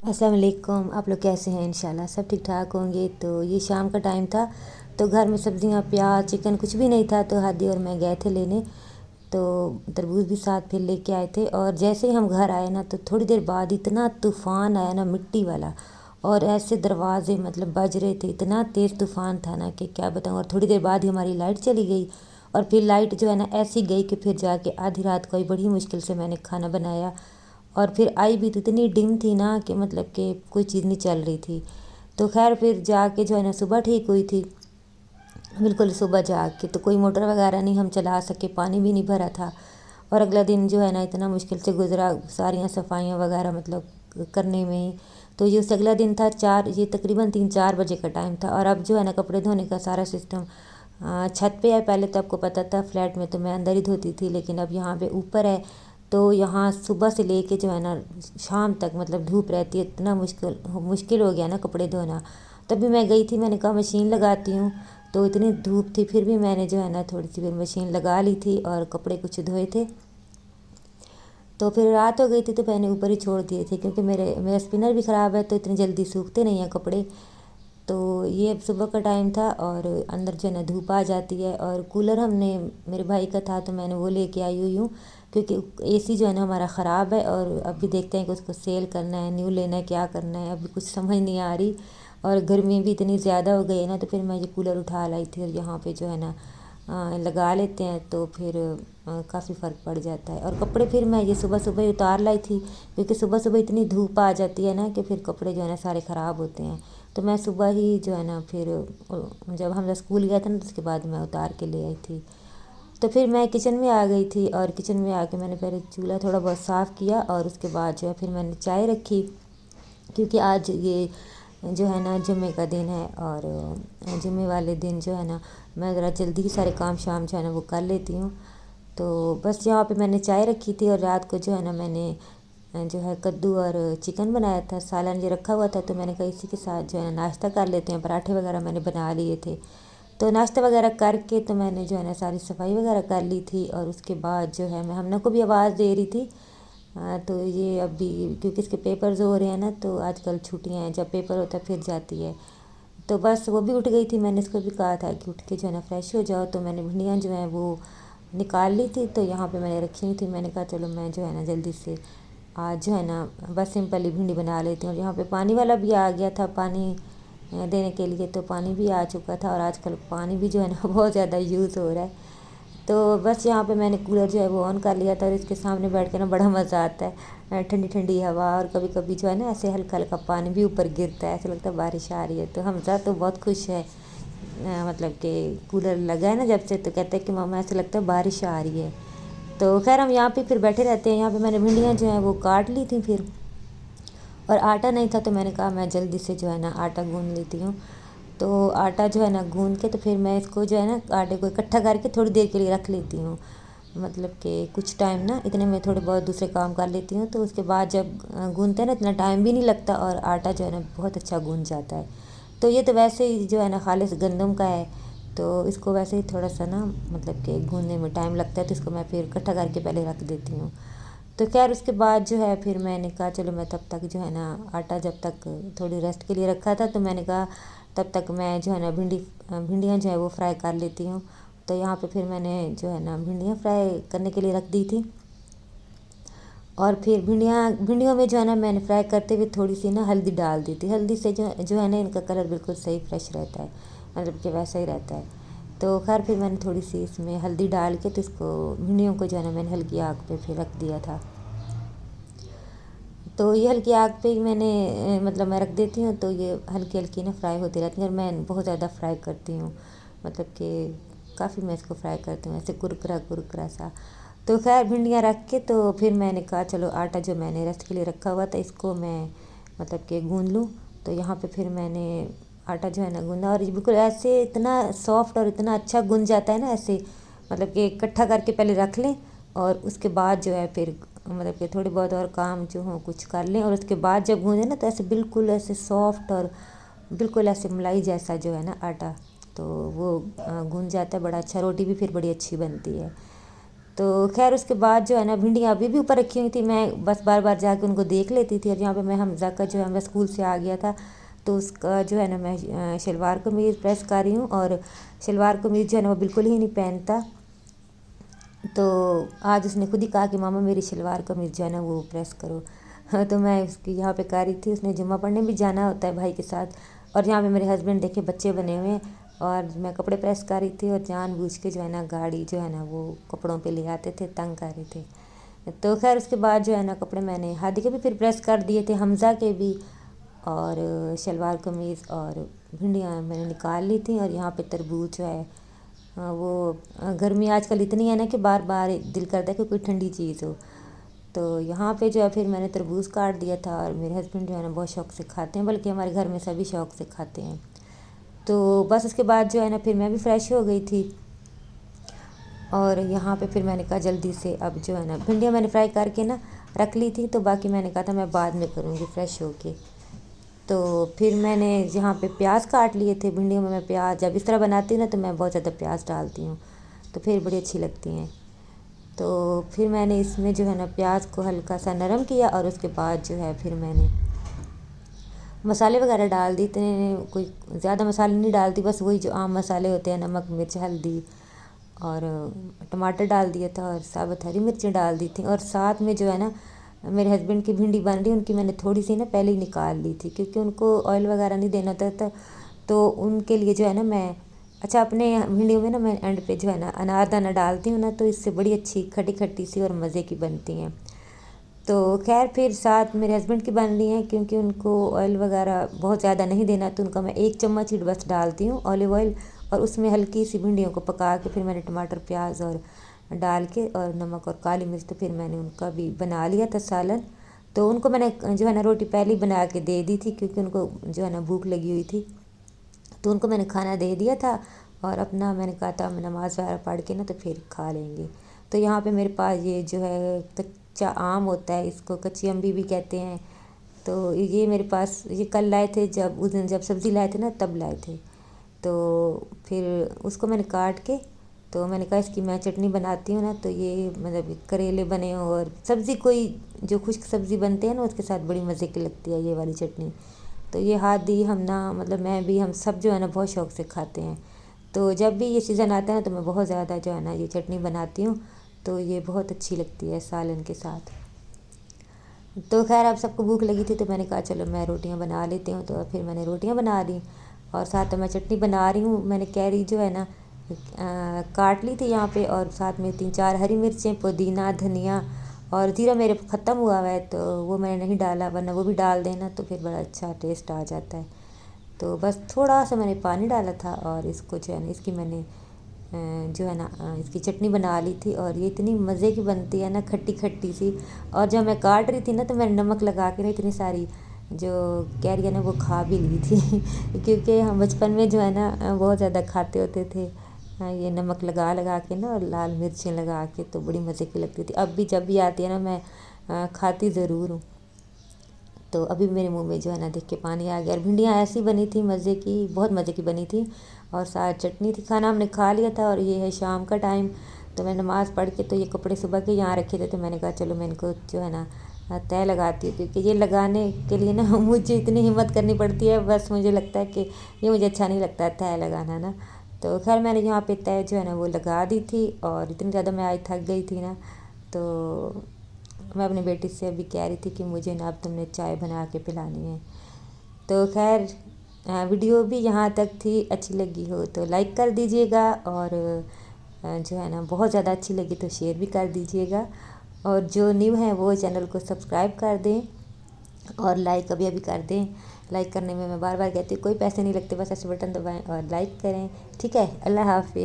अस्सलाम वालेकुम। आप लोग कैसे हैं? इंशाल्लाह सब ठीक ठाक होंगे। तो ये शाम का टाइम था, तो घर में सब्जियां, प्याज, चिकन कुछ भी नहीं था, तो हादी और मैं गए थे लेने। तो तरबूज भी साथ फिर लेके आए थे, और जैसे ही हम घर आए ना, तो थोड़ी देर बाद इतना तूफ़ान आया ना, मिट्टी वाला। और ऐसे दरवाजे मतलब बज रहे थे, इतना तेज़ तूफ़ान था ना कि क्या बताऊँ। और थोड़ी देर बाद ही हमारी लाइट चली गई, और फिर लाइट जो है ना ऐसी गई कि फिर जाके आधी रात को ही बड़ी मुश्किल से मैंने खाना बनाया। और फिर आई भी तो इतनी डिम थी ना कि मतलब कि कोई चीज़ नहीं चल रही थी। तो खैर फिर जाके जो है ना सुबह ठीक हुई थी, बिल्कुल सुबह जाग के। तो कोई मोटर वगैरह नहीं हम चला सके, पानी भी नहीं भरा था। और अगला दिन जो है ना इतना मुश्किल से गुजरा, सारियाँ सफाइयाँ वगैरह मतलब करने में ही। तो ये उससे अगला दिन था, ये तकरीबन 3-4 बजे का टाइम था। और अब जो है ना कपड़े धोने का सारा सिस्टम छत पे है। पहले तो आपको पता था फ्लैट में तो मैं अंदर ही धोती थी, लेकिन अब यहाँ पे ऊपर है। तो यहाँ सुबह से लेके जो है ना शाम तक मतलब धूप रहती है, इतना मुश्किल मुश्किल हो गया ना कपड़े धोना। तभी मैं गई थी, मैंने कहा मशीन लगाती हूँ। तो इतनी धूप थी, फिर भी मैंने जो है ना थोड़ी सी फिर मशीन लगा ली थी, और कपड़े कुछ धोए थे। तो फिर रात हो गई थी, तो मैंने ऊपर ही छोड़ दिए थे, क्योंकि मेरा स्पिनर भी ख़राब है, तो इतनी जल्दी सूखते नहीं हैं कपड़े। तो ये अब सुबह का टाइम था, और अंदर जो है ना धूप आ जाती है। और कूलर हमने, मेरे भाई का था, तो मैंने वो लेके आई हुई हूँ, क्योंकि एसी जो है ना हमारा ख़राब है। और अभी देखते हैं कि उसको सेल करना है, न्यू लेना है, क्या करना है, अभी कुछ समझ नहीं आ रही। और गर्मी भी इतनी ज़्यादा हो गई है ना, तो फिर मैं ये कूलर उठा लाई थी, और यहाँ पे जो है ना लगा लेते हैं, तो फिर काफ़ी फ़र्क पड़ जाता है। और कपड़े फिर मैं ये सुबह सुबह ही उतार लाई थी, क्योंकि सुबह सुबह इतनी धूप आ जाती है ना कि फिर कपड़े जो है ना सारे ख़राब होते हैं। तो मैं सुबह ही जो है ना फिर जब हम स्कूल गया था ना, तो उसके बाद मैं उतार के ले आई थी। तो फिर मैं किचन में आ गई थी, और किचन में आके मैंने पहले चूल्हा थोड़ा बहुत साफ़ किया, और उसके बाद जो है फिर मैंने चाय रखी, क्योंकि आज ये जो है ना जुम्मे का दिन है। और जुम्मे वाले दिन जो है ना मैं ज़रा जल्दी ही सारे काम शाम जो है ना वो कर लेती हूँ। तो बस यहाँ पे मैंने चाय रखी थी, और रात को जो है ना मैंने जो है कद्दू और चिकन बनाया था, सालन ये रखा हुआ था। तो मैंने कहा इसी के साथ जो है ना नाश्ता कर लेते हैं, पराठे वगैरह मैंने बना लिए थे। तो नाश्ता वगैरह करके तो मैंने जो है ना सारी सफाई वगैरह कर ली थी, और उसके बाद जो है मैं हमने को भी आवाज़ दे रही थी। तो ये अभी क्योंकि इसके पेपर्स हो रहे हैं ना, तो आजकल छुट्टियां हैं, जब पेपर होता है फिर जाती है। तो बस वो भी उठ गई थी, मैंने इसको भी कहा था कि उठ के जो है ना फ्रेश हो जाओ। तो मैंने भिंडियाँ जो हैं वो निकाल ली थी, तो यहाँ पे मैंने रखी हुई थी। मैंने कहा चलो मैं जो है ना जल्दी से आज जो है ना बस सिंपल ही भिंडी बना लेती हूँ। और यहाँ पे पानी वाला भी आ गया था, पानी देने के लिए, तो पानी भी आ चुका था। और आजकल पानी भी जो है ना बहुत ज़्यादा यूज़ हो रहा है। तो बस यहाँ पे मैंने कूलर जो है वो ऑन कर लिया था, और इसके सामने बैठ के ना बड़ा मज़ा आता है, ठंडी ठंडी हवा। और कभी कभी जो है ना ऐसे हल्का हल्का पानी भी ऊपर गिरता है, ऐसा लगता है बारिश आ रही है। तो हमजा तो बहुत खुश है, मतलब कि कूलर लगा है ना जब से, तो कहते हैं कि मामा ऐसा लगता है बारिश आ रही है। तो खैर हम यहाँ पे फिर बैठे रहते हैं। यहाँ पे मैंने भिंडियाँ जो हैं वो काट ली थी फिर, और आटा नहीं था, तो मैंने कहा मैं जल्दी से जो है ना आटा गूँध लेती हूँ। तो आटा जो है ना गूँध के, तो फिर मैं इसको जो है ना आटे को इकट्ठा करके थोड़ी देर के लिए रख लेती हूँ। मतलब कि कुछ टाइम ना इतने में थोड़े बहुत दूसरे काम कर लेती हूँ, तो उसके बाद जब गूँधते हैं ना इतना टाइम भी नहीं लगता, और आटा जो है ना बहुत अच्छा गूँध जाता है। तो ये तो वैसे ही जो है ना खालिस गंदम का है, तो इसको वैसे ही थोड़ा सा ना मतलब कि गूँधने में टाइम लगता है, तो इसको मैं फिर इकट्ठा करके पहले रख देती हूँ। तो खैर उसके बाद जो है फिर मैंने कहा चलो मैं तब तक जो है ना आटा जब तक थोड़ी रेस्ट के लिए रखा था, तो मैंने कहा तब तक मैं जो है ना भिंडियाँ जो है वो फ्राई कर लेती हूँ। तो यहाँ पे फिर मैंने जो है ना भिंडियाँ फ्राई करने के लिए रख दी थी। और फिर भिंडियों में जो है ना मैंने फ्राई करते हुए थोड़ी सी ना हल्दी डाल दी थी। हल्दी से जो है ना इनका कलर बिल्कुल सही फ्रेश रहता है, मतलब कि वैसा ही रहता है। तो खैर फिर मैंने थोड़ी सी इसमें हल्दी डाल के, तो इसको भिंडियों को जो है ना मैंने हल्की आग पे फिर रख दिया था। तो ये हल्की आग पे ही मैंने मतलब मैं रख देती हूँ, तो ये हल्की हल्की ना फ्राई होती रहती है। और मैं बहुत ज़्यादा फ्राई करती हूँ, मतलब कि काफ़ी मैं इसको फ्राई करती हूँ ऐसे कुरकुरा कुरकुरा सा। तो खैर भिंडियाँ रख के, तो फिर मैंने कहा चलो आटा जो मैंने रेस्ट के लिए रखा हुआ था इसको मैं मतलब कि गूँध लूँ। तो यहाँ पे फिर मैंने आटा जो है ना गूँधा, और ये बिल्कुल ऐसे इतना सॉफ्ट और इतना अच्छा गूँध जाता है ना ऐसे, मतलब कि इकट्ठा करके पहले रख लें, और उसके बाद जो है फिर मतलब कि थोड़ी बहुत और काम जो हो कुछ कर लें, और उसके बाद जब गूँधे ना तो ऐसे बिल्कुल ऐसे सॉफ्ट और बिल्कुल ऐसे मलाई जैसा जो है ना आटा, तो वो गूँध जाता है बड़ा अच्छा। रोटी भी फिर बड़ी अच्छी बनती है। تو خیر اس کے بعد جو ہے نا بھنڈیاں ابھی بھی اوپر رکھی ہوئی تھی، میں بس بار بار جا کے ان کو دیکھ لیتی تھی. اور یہاں پہ میں حمزہ کا جو ہے میں اسکول سے آ گیا تھا تو اس کا جو ہے نا میں شلوار قمیض پریس کر رہی ہوں. اور شلوار قمیض جو ہے نا وہ بالکل ہی نہیں پہنتا، تو آج اس نے خود ہی کہا کہ ماما میری شلوار قمیض جو ہے نا وہ پریس کرو. تو میں اس کی یہاں پہ کر رہی تھی. اس نے جمعہ پڑھنے بھی جانا ہوتا ہے بھائی کے ساتھ. اور یہاں پہ میرے ہسبینڈ دیکھے بچے بنے ہوئے ہیں اور میں کپڑے پریس کر رہی تھی، اور جان بوجھ کے جو ہے نا گاڑی جو ہے نا وہ کپڑوں پہ لے آتے تھے، تنگ کر رہے تھے. تو خیر اس کے بعد جو ہے نا کپڑے میں نے ہادی کے بھی پھر پریس کر دیے تھے، حمزہ کے بھی، اور شلوار قمیض اور بھنڈیاں میں نے نکال لی تھیں. اور یہاں پہ تربوز جو ہے وہ گرمی آج کل اتنی ہے نا کہ بار بار دل کرتا ہے کہ کوئی ٹھنڈی چیز ہو. تو یہاں پہ جو ہے پھر میں نے تربوز کاٹ دیا تھا. اور میرے ہسبینڈ جو ہے نا بہت شوق سے کھاتے ہیں، بلکہ ہمارے گھر میں سبھی شوق سے کھاتے ہیں. تو بس اس کے بعد جو ہے نا پھر میں بھی فریش ہو گئی تھی. اور یہاں پہ پھر میں نے کہا جلدی سے اب جو ہے نا بھنڈیاں میں نے فرائی کر کے نا رکھ لی تھی، تو باقی میں نے کہا تھا میں بعد میں کروں گی فریش ہو کے. تو پھر میں نے یہاں پہ پیاز کاٹ لیے تھے. بھنڈیوں میں پیاز جب اس طرح بناتی ہوں نا تو میں بہت زیادہ پیاز ڈالتی ہوں، تو پھر بڑی اچھی لگتی ہیں. تو پھر میں نے اس میں جو ہے نا پیاز کو ہلکا سا نرم کیا، اور اس کے بعد جو ہے پھر میں نے مسالے وغیرہ ڈال دی تھے. کوئی زیادہ مسالے نہیں ڈالتی، بس وہی جو عام مسالے ہوتے ہیں، نمک مرچ ہلدی، اور ٹماٹر ڈال دیا تھا، اور ثابت ہری مرچیں ڈال دی تھیں. اور ساتھ میں جو ہے نا میرے ہسبینڈ کی بھنڈی بن رہی، ان کی میں نے تھوڑی سی نا پہلے ہی نکال لی تھی، کیونکہ ان کو آئل وغیرہ نہیں دینا ہوتا تھا. تو ان کے لیے جو ہے نا میں اچھا اپنے بھنڈیوں میں نا میں اینڈ پہ جو ہے نا انار دانہ ڈالتی ہوں نا، تو اس سے بڑی اچھی کھٹی کھٹی سی اور مزے کی بنتی ہیں. تو خیر پھر ساتھ میرے ہسبینڈ کی بن رہی ہیں، کیونکہ ان کو آئل وغیرہ بہت زیادہ نہیں دینا، تو ان کا میں 1 چمچ ہی بس ڈالتی ہوں آلیو آئل. اور اس میں ہلکی سی بھنڈیوں کو پکا کے پھر میں نے ٹماٹر پیاز اور ڈال کے اور نمک اور کالی مرچ، تو پھر میں نے ان کا بھی بنا لیا تھا سالن. تو ان کو میں نے جو ہے نا روٹی پہلے ہی بنا کے دے دی تھی، کیونکہ ان کو جو ہے نا بھوک لگی ہوئی تھی. تو ان کو میں نے کھانا دے دیا تھا، اور اپنا میں نے کہا تھا نماز وغیرہ پڑھ کے نا تو پھر کھا لیں گے. تو یہاں پہ میرے پاس یہ جو ہے کچا آم ہوتا ہے، اس کو کچی امبی بھی کہتے ہیں. تو یہ میرے پاس یہ کل لائے تھے، جب اس دن جب سبزی لائے تھے نا تب لائے تھے. تو پھر اس کو میں نے کاٹ کے، تو میں نے کہا اس کی میں چٹنی بناتی ہوں نا، تو یہ مطلب کریلے بنے ہوں اور سبزی کوئی جو خشک سبزی بنتے ہیں نا اس کے ساتھ بڑی مزے کی لگتی ہے یہ والی چٹنی. تو یہ ہادی ہم نا مطلب میں بھی ہم سب جو ہے نا بہت شوق سے کھاتے ہیں. تو جب بھی یہ سیزن آتا ہے نا تو میں بہت زیادہ جو ہے نا یہ چٹنی بناتی ہوں، تو یہ بہت اچھی لگتی ہے سالن کے ساتھ. تو خیر اب سب کو بھوک لگی تھی، تو میں نے کہا چلو میں روٹیاں بنا لیتی ہوں. تو پھر میں نے روٹیاں بنا لیں، اور ساتھ میں چٹنی بنا رہی ہوں. میں نے کیری جو ہے نا کاٹ لی تھی یہاں پہ، اور ساتھ میں 3-4 ہری مرچیں، پودینہ، دھنیا، اور زیرہ میرے ختم ہوا ہوا ہے تو وہ میں نے نہیں ڈالا، ورنہ وہ بھی ڈال دینا تو پھر بڑا اچھا ٹیسٹ آ جاتا ہے. تو بس تھوڑا سا میں نے پانی ڈالا تھا، اور اس کو جو ہے نا اس کی میں نے جو ہے نا اس کی چٹنی بنا لی تھی. اور یہ اتنی مزے کی بنتی ہے نا، کھٹی کھٹی سی. اور جب میں کاٹ رہی تھی نا تو میں نے نمک لگا کے نا اتنی ساری جو کیری ہے نا وہ کھا بھی لی تھی کیونکہ ہم بچپن میں جو ہے نا بہت زیادہ کھاتے ہوتے تھے یہ نمک لگا لگا کے نا، اور لال مرچیں لگا کے، تو بڑی مزے کی لگتی تھی. اب بھی جب بھی آتی ہے نا میں کھاتی ضرور ہوں. تو ابھی میرے منہ میں جو ہے نا دیکھ کے پانی آ گیا. اور بھنڈیاں ایسی بنی تھی مزے کی، بہت مزے کی بنی تھی، اور ساتھ چٹنی تھی. کھانا ہم نے کھا لیا تھا، اور یہ ہے شام کا ٹائم. تو میں نماز پڑھ کے، تو یہ کپڑے صبح کے یہاں رکھے تھے، تو میں نے کہا چلو میں ان کو جو ہے نا تہہ لگاتی ہوں، کیونکہ یہ لگانے کے لیے نا مجھے اتنی ہمت کرنی پڑتی ہے. بس مجھے لگتا ہے کہ یہ مجھے اچھا نہیں لگتا ہے تہہ لگانا نا. تو خیر میں نے یہاں پہ تہہ جو ہے نا وہ لگا دی تھی. اور اتنی زیادہ میں آج تھک گئی تھی نا، تو میں اپنی بیٹی سے ابھی کہہ رہی تھی کہ مجھے نا اب تم نے چائے بنا کے پلانی ہے. تو خیر ویڈیو بھی یہاں تک تھی. اچھی لگی ہو تو لائک کر دیجیے گا، اور جو ہے نا بہت زیادہ اچھی لگی تو شیئر بھی کر دیجیے گا. اور جو نیو ہیں وہ چینل کو سبسکرائب کر دیں، اور لائک ابھی ابھی کر دیں. لائک کرنے میں بار بار کہتی ہوں کوئی پیسے نہیں لگتے، بس ایسے بٹن دبائیں اور لائک کریں. ٹھیک ہے، اللہ حافظ.